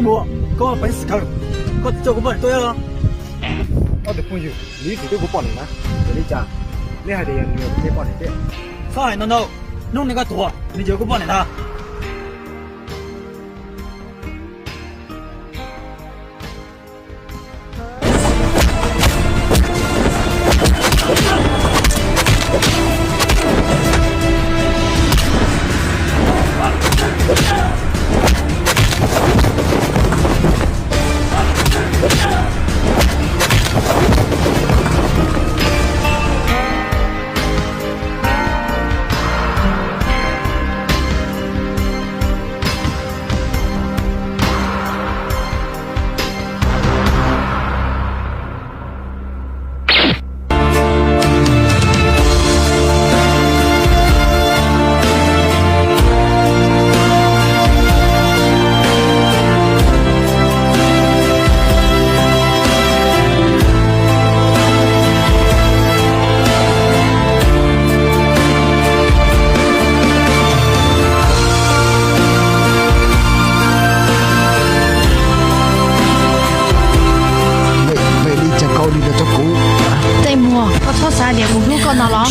目，跟我本事坑，我做个本对了。我的朋友，你绝对不帮你吗？这里讲，你还得要你得帮你的。上海弄弄那个多，你就给我帮你他。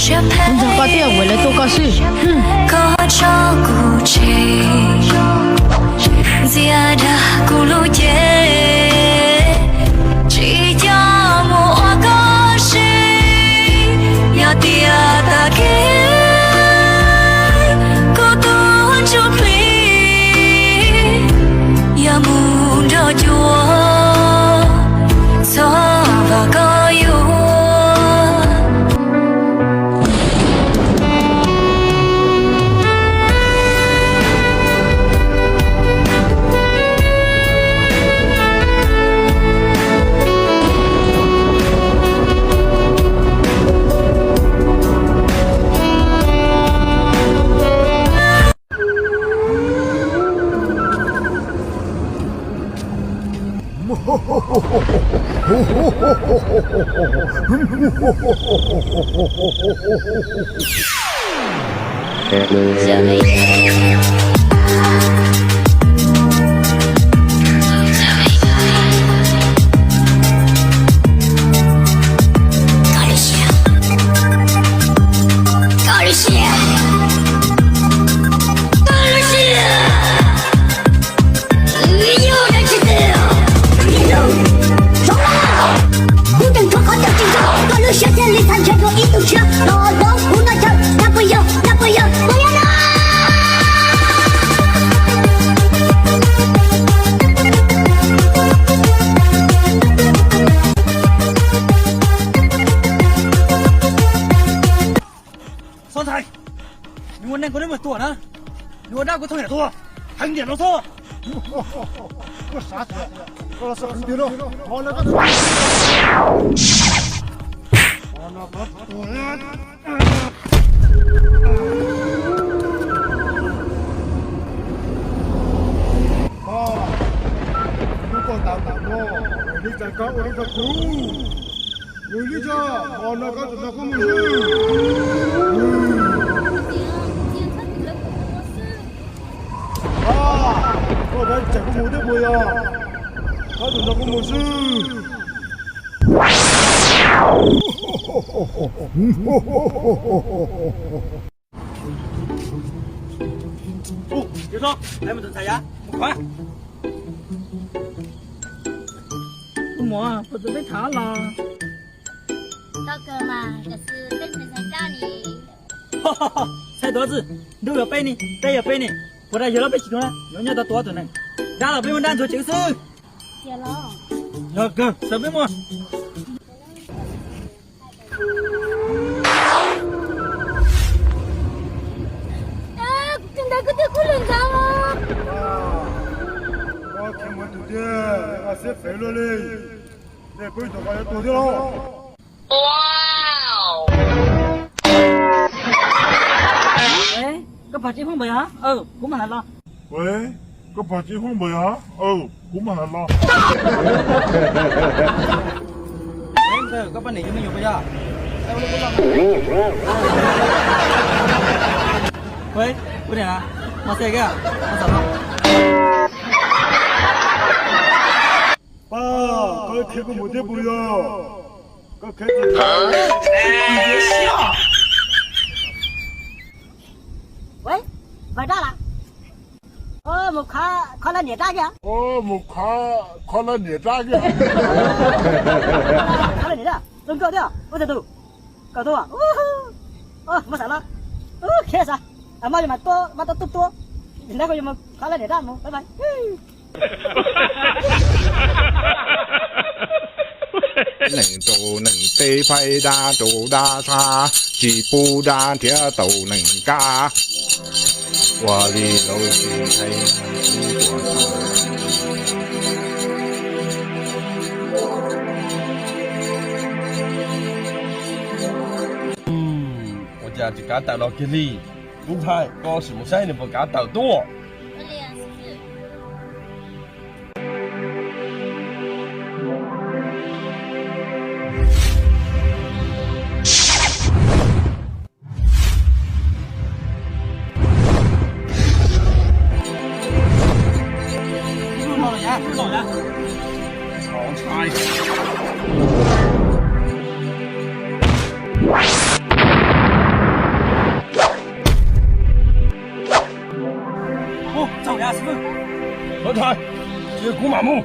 你这个店为了多个事，có cho cụ chỉ dia đã cụ lu chế chỉ cho một có gì ya tia ta kia có tu chụp ly ya muốn cho chúa cho và có yêu双台，你我那个那么多呢？你我那个同学多，还点了错。我啥子？我是很丢了，我那个。我那个。哦，如果打我，你再搞我那个苦。你这，我那个那个没事。啊，我来这个没得不呀，他就那个没事。不，别说，还没等菜呀，快！怎么啊？不是被查了？哥哥嘛，可是变成才叫你。哈哈哈，菜多子，都要背你，带要背你，不然有了被启动了，人家都多着呢。让老兵们单出就是。谢了。要哥，什么么？Tinda ko te kulun ka mo.我听我读的，我写废了嘞，那鬼头发要多的了。喂，个把结婚不呀？哦，姑妈来了。喂，个把结婚不呀？哦，姑妈来了。哎，个把哪个没有不呀？哎，我喂，不点啊？马赛个？马啥了？开个摩天不要，刚开始。喂，买到了。我看了你大家，我看了你这个。看了你的，真高调，我在抖，搞多啊！没啥了，开啥？妈就买多，那个就没看了你的么？拜拜。能做能得派大做大差，几步大铁都能干。我的老师才能做我家就敢到了给你，你看我是不是你不敢到多？我脸是。老人，好菜。走呀，师傅。何台，接古马木。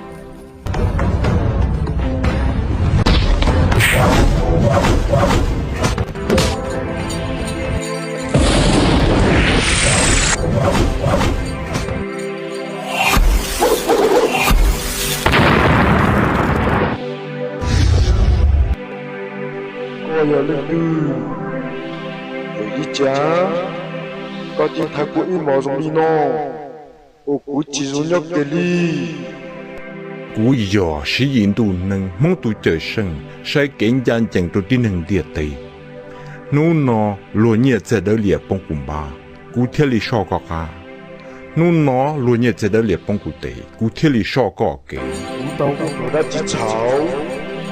我要了的，有一家，高级泰国一毛钟里呢，我估计容要给力。古有是印度能蒙度者生，是更加讲究的能力的。努呢，罗涅在的列邦古巴，古天里少个个。努呢，罗涅在的列邦古地，古天里少个个。古道古的机潮。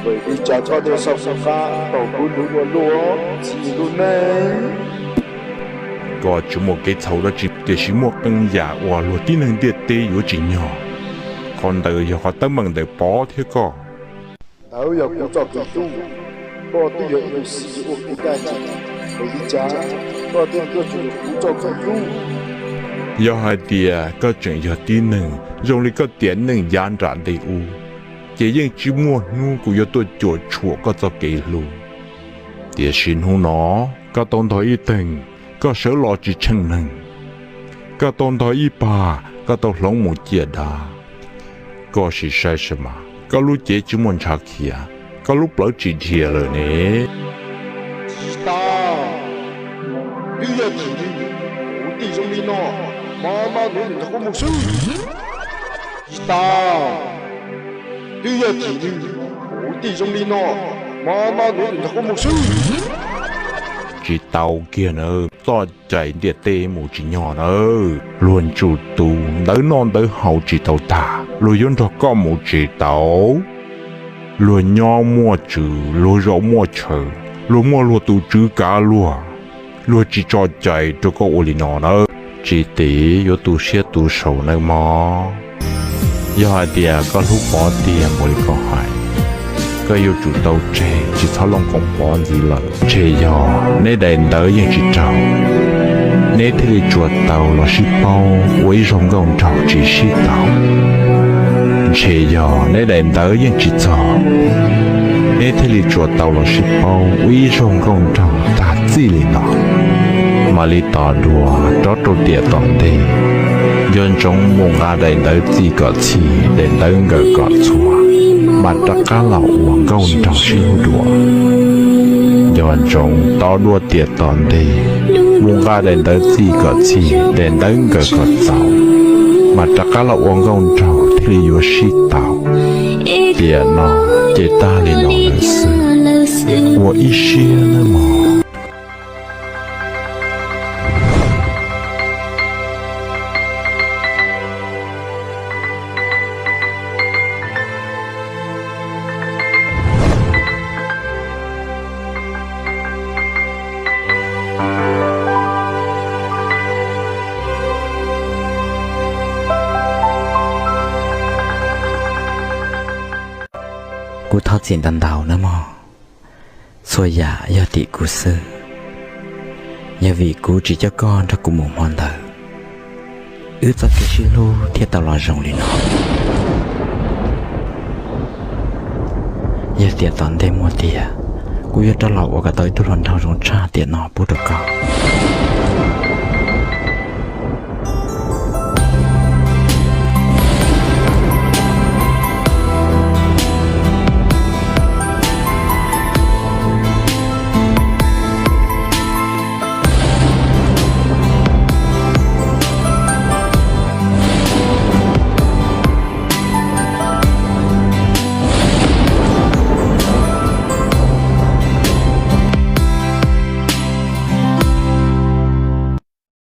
为你家操的少少发，到古路我路，记录呢。个就莫给操了，只是莫更加话落的能力的有劲哟。看到有好多门的包贴个。都有古早的路，我都有有时我不干净，为你家，我都有古早的路。要係啲個正有啲能，用你個點能引燃的屋。這樣只摸努個要多做錯個做記錄，啲先好攞個當台一定個手攞住稱能，個當台一把個到攏冇接打，個是晒什麼？個路節只門查起啊，個路不直接了呢？知道，你要記住，我哋中意攞，媽媽你唔好冇輸，知道。你要記住，我哋中意攞，媽媽你唔好冇輸。chỉ tàu kia nữa to chạy địa tê một chỉ nhỏ nữa luôn chủ tù đỡ non đỡ hậu chỉ tàu ta luôn yon cho có một chỉ tàu luôn nhỏ mua chữ luôn rõ mua chờ luôn mua luôn tù chữ cả luôn chỉ cho chạy cho có ô lì nó nữa chỉ tí yo tù xe tù sầu nữa mà do địa có lúc bỏ tiền một cái hỏiก็อยู่จุดเตาเจจิตทะลงของปอนดีเลยเจยอในแดนเตอยังจิตเจ้าในที่จวดเตาเราชิเป้าไว้รงกงเจ้าจีชิเตาเจยอในแดนเตอยังจิตเจ้าในที่จวดเตาเราชิเป้าไว้รงกงเจ้าตาจีลินอมาลิต่อดัวจอดตัวเดียตอนเดย้อนจงมุ่งอาแดนเตอจีก่อชีแดนเตอเกิดก่อชัวmặt tất cả lão uống gạo trong siêu đùa dọn trống tao đua tiệt toàn đi muốn ra đến tới gì có gì đến tới người có giàu mặt tất cả lão uống gạo trong thì yêu sĩ tao tiệt nó tiệt ta lên nó là sự我一些那么 thao chuyện đàn đầu nữa mà xôi giả do tị cú sư nhà vị cú chỉ cho con cho cùng một hoàn thờ ước cho cái xí lô thiết tao lo rồng lên nó giờ tiền toàn thêm một tiền cú giờ cho lẩu cái tới tôi lần thao rồng cha tiền nó bút được cao